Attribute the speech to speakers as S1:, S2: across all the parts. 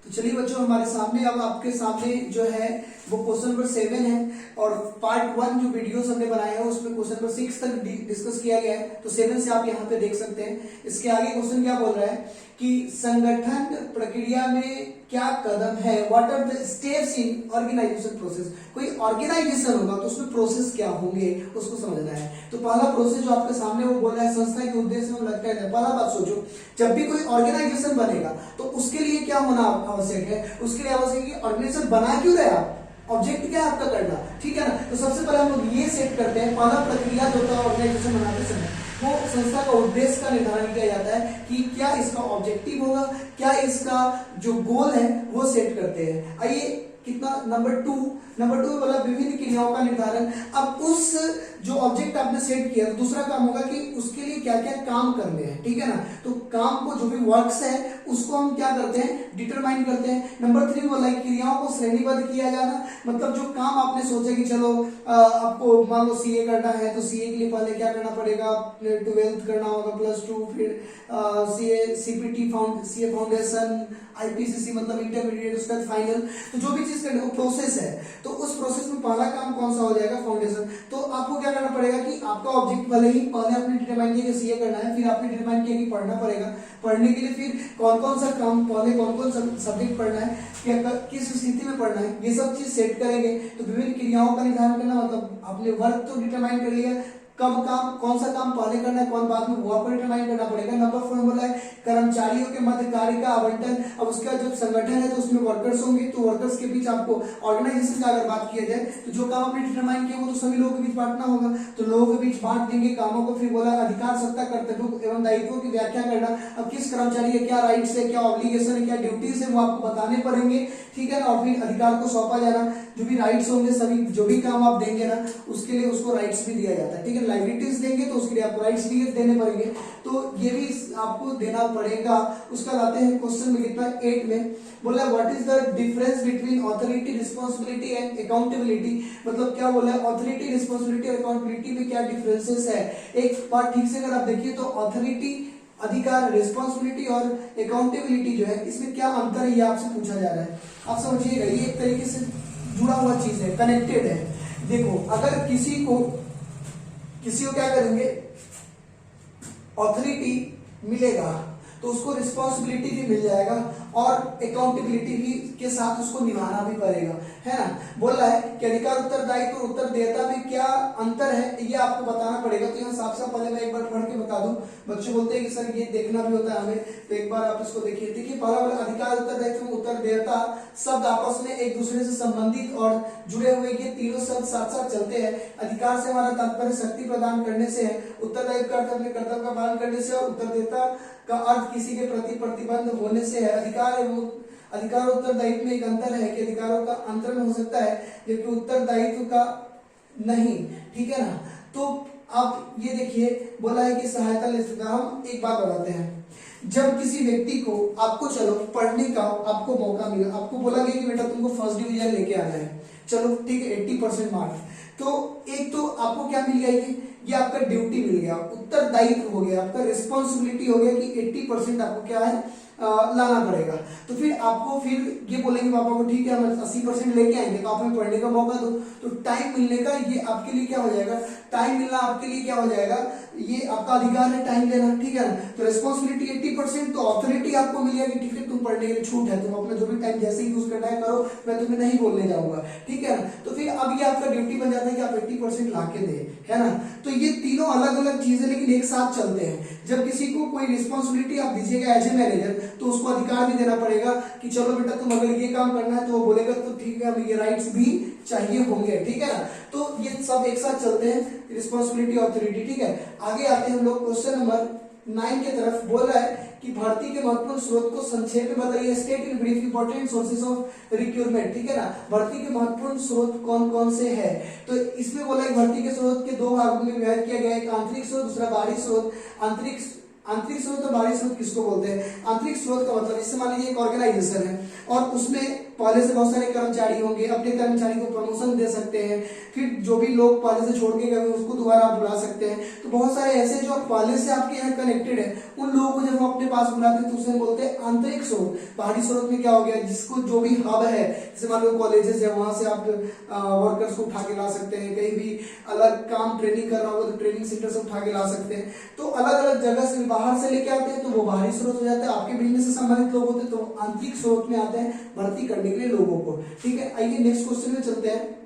S1: तो चलिए बच्चों, हमारे सामने अब आपके सामने जो है वो क्वेश्चन नंबर 7 है और पार्ट 1 जो वीडियोस हमने बनाए हैं उसमें क्वेश्चन नंबर 6 तक डिस्कस किया गया है। तो 7 से आप यहाँ पे देख सकते हैं। इसके आगे क्वेश्चन क्या बोल रहा है कि संगठन प्रक्रिया में क्या कदम है, what are the steps in organisation process. कोई ऑर्गेनाइजेशन होगा तो उसमें प्रोसेस क्या होंगे उसको समझना है। तो पहला प्रोसेस जो आपके सामने वो बोल रहा है संस्था के उद्देश्य में लगता है। पहला बात सोचो, जब भी कोई ऑर्गेनाइजेशन बनेगा तो उसके लिए क्या होना आवश्यक है, उसके लिए आवश्यक है कि ऑर्गेनाइजेशन बना क्यों रहे आप, ऑब्जेक्ट क्या है आपका करना, ठीक है ना। तो सबसे पहले हम लोग ये सेट करते हैं, पहला प्रक्रिया जो होता है ऑर्गेनाइजेशन बनाते समय वो संस्था का उद्देश्य का निर्धारण किया जाता है कि क्या इसका ऑब्जेक्टिव होगा, क्या इसका जो गोल है वो सेट करते हैं। आइए कितना नंबर 2 बोला विभिन्न क्रियाओं का निर्धारण। अब उस जो ऑब्जेक्ट आपने सेट किया तो दूसरा काम होगा कि उसके लिए क्या क्या काम करने हैं, ठीक है ना। तो काम को जो भी वर्क्स है उसको हम क्या करते हैं, डिटरमाइन करते हैं। नंबर 3 बोला क्रियाओं को श्रेणीबद्ध किया जाना, मतलब जो काम आपने सोचा कि चलो आपको मान लो सीए करना है तो सीए के लिए पहले क्या करना पड़ेगा, 12th करना होगा, +2, फिर CA CPT CA foundation, IPCC मतलब इंटरमीडिएट, उसके बाद फाइनल। तो जो भी चीज करनी वो प्रोसेस है। तो उस प्रोसेस में पहला काम कौन सा हो जाएगा, फाउंडेशन। तो आपको क्या करना पड़ेगा कि आपका ऑब्जेक्ट भले ही पहले आपने डिटरमाइन किया कि सीए करना है, फिर आपने डिटरमाइन किया कि पढ़ना पड़ेगा, पढ़ने के लिए फिर कौन कौन सा काम पहले कौन कौन सा सब्जेक्ट पढ़ना है, किस स्थिति में पढ़ना है, ये सब चीज सेट करेंगे। तो विभिन्न क्रियाओं का निर्धारण करना, मतलब आपने वर्क तो डिटरमाइन कर लिया, कब काम कौन सा काम पहले करना है कौन बाद में, वो आपको डिटरमाइन करना पड़ेगा। नंबर 4 बोला है कर्मचारियों के मध्य कार्य का आवंटन। अब उसके बाद जब संगठन है तो उसमें वर्कर्स होंगे, तो वर्कर्स के बीच आपको ऑर्गेनाइजेशन का अगर बात किया जाए तो जो काम आपने डिटरमाइन किया वो तो सभी लोगों के बीच बांटना होगा, तो लोगों के बीच बांट देंगे कामों को। फिर बोला अधिकार सत्ता कर्तव्यों एवं दायित्वों की व्याख्या करना। अब किस कर्मचारी के क्या राइट्स है, क्या ऑब्लिगेशन है, क्या ड्यूटीज है वो आपको बताने पड़ेंगे, ठीक है ना। और फिर अधिकार को सौंपा जाना, जो भी राइट्स होंगे सभी जो भी काम आप देंगे ना उसके लिए उसको राइट्स भी दिया जाता है, ठीक है। लाइबिलिटीज देंगे तो उसके लिए आपको राइट्स भी देने पड़ेंगे, तो ये भी आपको देना पड़ेगा। उसका लाते हैं क्वेश्चन में कितना 8 में बोला what is the difference between authority, responsibility and accountability. मतलब क्या बोला है, ऑथोरिटी, रिस्पांसिबिलिटी और अकाउंटेबिलिटी में क्या डिफरेंसेस है। एक बात ठीक से अगर आप देखिए तो ऑथोरिटी अधिकार, रिस्पांसिबिलिटी और अकाउंटेबिलिटी जो है इसमें क्या अंतर है ये आपसे पूछा जा रहा है। आप समझिएगा ये एक तरीके से जुड़ा हुआ चीज है, कनेक्टेड है। देखो अगर किसी को क्या करेंगे, ऑथोरिटी मिलेगा तो उसको रिस्पांसिबिलिटी भी मिल जाएगा और अकाउंटेबिलिटी भी के साथ उसको निभाना भी पड़ेगा, है ना। बोल रहा है कि अधिकार, उत्तरदायित्व और उत्तरदेयता में क्या अंतर है ये आपको बताना पड़ेगा। तो यहाँ साफ साफ पहले मैं एक बार पढ़ के बता दूं, बच्चे बोलते हैं कि सर ये देखना भी होता है हमें, तो एक बार आप इसको देखिए। देखिए पहला बोला अधिकार, उत्तरदायित्व, उत्तरदेयता शब्द आपस में एक दूसरे से संबंधित और जुड़े हुए, ये तीनों शब्द साथ साथ चलते हैं। अधिकार से हमारा तात्पर्य शक्ति प्रदान करने से है, उत्तरदायित्व का अर्थ अपने कर्तव्य का पालन करने से, और उत्तरदेयता का अर्थ किसी के प्रति प्रतिबद्ध होने से है। अधिकार और उत्तरदायित्व में एक अंतर है कि अधिकारों का अंतरण हो सकता है जबकि उत्तरदायित्व का नहीं, ठीक है ना। तो आप ये देखिए बोला है कि सहायता ले सकता। हम एक बात बताते हैं, जब किसी व्यक्ति को आपको चलो पढ़ने का आपको मौका मिला, आपको बोला गया कि बेटा तुमको फर्स्ट डिवीजन लेके आना है, चलो ठीक है 80% मार्क्स, तो एक तो आपको क्या मिल गया, ये आपका ड्यूटी मिल गया, उत्तरदायित्व हो गया, आपका रिस्पॉन्सिबिलिटी हो गया कि 80% आपको क्या है लाना पड़ेगा। तो फिर आपको फिर ये बोलेंगे पापा को ठीक है हम 80% लेके आएंगे तो आप हमें पढ़ने का मौका दो। तो टाइम मिलने का ये आपके लिए क्या हो जाएगा, टाइम मिलना आपके लिए क्या हो जाएगा, ये आपका अधिकार है टाइम लेना, ठीक है ना। तो रिस्पॉन्सिबिलिटी 80%, तो ऑथोरिटी आपको मिल जाएगी, ठीक है तुम पढ़ने के लिए छूट है, तुम अपना जो भी टाइम जैसे ही यूज करना है करो, मैं तुम्हें नहीं बोलने जाऊंगा, ठीक है ना। तो फिर अब ये आपका ड्यूटी बन जाता है कि आप 80% ला के दे, है ना। तो ये तीनों अलग अलग चीजें लेकिन एक साथ चलते हैं। जब किसी को कोई रिस्पॉन्सिबिलिटी आप दीजिएगा एज ए मैनेजर तो उसको अधिकार भी देना पड़ेगा कि चलो बेटा तुम अगर ये काम करना है तो वो बोलेगा तो ठीक है, ये राइट्स भी चाहिए होंगे, ठीक है ना। तो ये सब एक साथ चलते हैं, रिस्पॉन्सिबिलिटी, ऑथोरिटी, ठीक है। आगे आते हैं हम लोग क्वेश्चन नंबर 9 की तरफ। बोल रहा है कि भर्ती के महत्वपूर्ण स्रोत को संक्षेप में बताइए, state in brief important sources of recruitment, ठीक है ना। भर्ती के महत्वपूर्ण स्रोत कौन कौन से है, तो इसमें बोला है भर्ती के स्रोत के 2 भागों में विभाजित किया गया है, एक आंतरिक स्रोत, दूसरा बाहरी स्रोत। आंतरिक स्रोत और बाहरी स्रोत किसको बोलते हैं, आंतरिक स्रोत का मतलब जैसे मान लीजिए एक ऑर्गेनाइजेशन है और उसमें पहले से बहुत सारे कर्मचारी होंगे, अपने कर्मचारी को प्रमोशन दे सकते हैं, फिर जो भी लोग पहले से छोड़ के गए उसको दोबारा आप बुला सकते हैं। तो बहुत सारे ऐसे जो पहले से आपके यहाँ कनेक्टेड है उन लोगों को जब वो अपने पास बुलाते हैं तो उसे बोलते हैं आंतरिक स्रोत। बाहरी स्रोत में क्या हो गया, जिसको जो भी हब है, जैसे मान लो कॉलेजेस है, वहां से आप वर्कर्स को उठा के ला सकते हैं, कहीं भी अलग काम ट्रेनिंग कर रहा होगा तो ट्रेनिंग सेंटर से उठा के ला सकते हैं। तो अलग अलग जगह से बाहर से लेके आते हैं तो वो बाहरी स्रोत हो जाता है। आपके बिजनेस से संबंधित लोग होते हैं तो आंतरिक स्रोत में आते हैं भर्ती करने के लिए लोगों को। ठीक है, आइए नेक्स्ट क्वेश्चन में चलते हैं।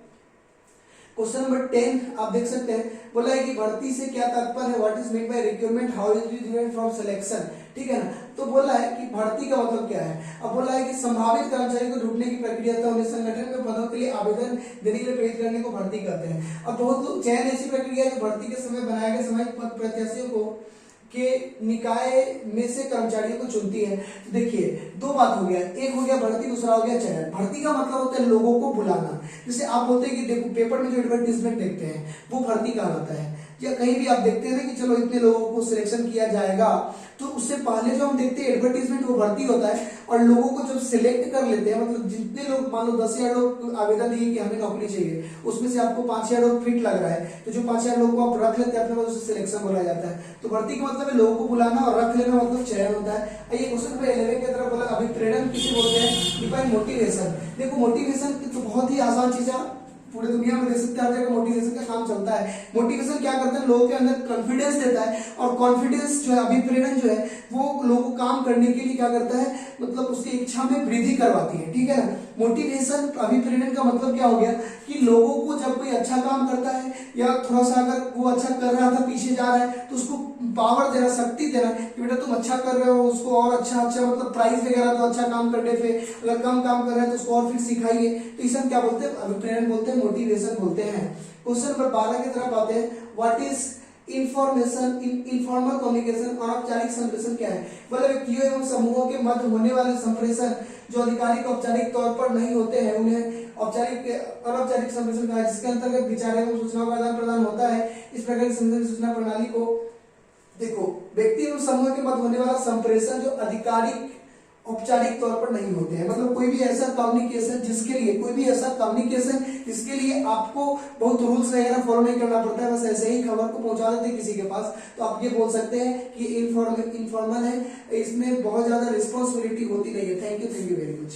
S1: क्वेश्चन नंबर 10 आप देख सकते हैं, बोला है कि भर्ती से क्या तात्पर्य है, what is mean by recruitment, how is it different from selection. ठीक है ना, तो बोला है कि भर्ती का मतलब क्या है। अब बोला है कि संभावित कर्मचारी को ढूंढने की प्रक्रिया तो उन्हें संगठन में पदों के लिए आवेदन देने के लिए प्रेरित करने को भर्ती कहते हैं। अब बहुत चयन ऐसी प्रक्रिया है जो भर्ती के समय बनाए गए सामाजिक पद प्रत्याशियों को के निकाय में से कर्मचारियों को चुनती है। देखिए दो बात हो गया, एक हो गया भर्ती, दूसरा हो गया चयन। भर्ती का मतलब होता है लोगों को बुलाना। जैसे आप बोलते हैं कि देखो पेपर में जो एडवर्टाइजमेंट देखते हैं वो भर्ती कहलाता है, या कहीं भी आप देखते हैं ना कि चलो इतने लोगों को सिलेक्शन किया जाएगा, तो उससे पहले जो हम देखते हैं एडवर्टाइजमेंट वो भर्ती होता है। और लोगों को जब सिलेक्ट कर लेते हैं, मतलब जितने लोग, मान लो 10,000 लोग आवेदन दिए कि हमें नौकरी चाहिए, उसमें से आपको 5,000 लोग फिट लग रहा है, तो जो 5,000 लोगों को आप रख लेते हैं अपने पास, उसे सिलेक्शन बोला जाता है। तो भर्ती का मतलब है लोगों को बुलाना, और रख लेना मतलब चयन होता है। ये क्वेश्चन नंबर 11 की तरफ बोला अभिप्रेरण किसे बोलते हैं, डिफाइन मोटिवेशन। देखो मोटिवेशन तो बहुत ही आसान चीज है, पूरे दुनिया में देख सकते हैं हर जगह मोटिवेशन का काम चलता है। मोटिवेशन क्या करता है, लोगों के अंदर कॉन्फिडेंस देता है, और कॉन्फिडेंस जो है, अभिप्रेरण जो है, वो लोगों को काम करने के लिए क्या करता है, मतलब उसकी इच्छा में वृद्धि करवाती है। ठीक है ना, मोटिवेशन अभिप्रेरण का मतलब क्या हो गया कि लोगों को जब कोई अच्छा काम करता है, या थोड़ा सा अगर वो अच्छा कर रहा था पीछे जा रहा है, तो उसको पावर देना, शक्ति देना कि बेटा तुम अच्छा कर रहे हो, उसको और अच्छा मतलब प्राइज वगैरह तो अच्छा काम करने पे, अगर कम काम कर रहे हैं तो उसको और फिर सिखाइए। तो इसे हम क्या बोलते हैं, अभिप्रेरण बोलते हैं, मोटिवेशन बोलते हैं। क्वेश्चन नंबर 12 की तरफ आते हैं, what is information informal communication, अनौपचारिक संप्रेषण क्या है। बोले व्यक्तियों एवं समूहों के मध्य होने वाले संप्रेषण जो आधिकारिक औपचारिक तौर पर नहीं होते हैं उन्हें औपचारिक अनौपचारिक संप्रेषण कहा है, जिसके अंतर्गत विचार एवं सूचनाओं का आदान प्रदान होता है। इस प्रकार की सूचना प्रणाली को देखो, व्यक्ति एवं समूह के मध्य होने वाला संप्रेषण जो आधिकारिक औपचारिक तौर पर नहीं होते हैं, मतलब कोई भी ऐसा कम्युनिकेशन जिसके लिए आपको बहुत रूल्स वगैरह फॉलो नहीं करना पड़ता है, बस ऐसे ही खबर को पहुंचा देते हैं किसी के पास, तो आप ये बोल सकते हैं कि इनफॉर्मल है, इसमें बहुत ज्यादा रिस्पॉन्सिबिलिटी होती नहीं है। Thank you very much.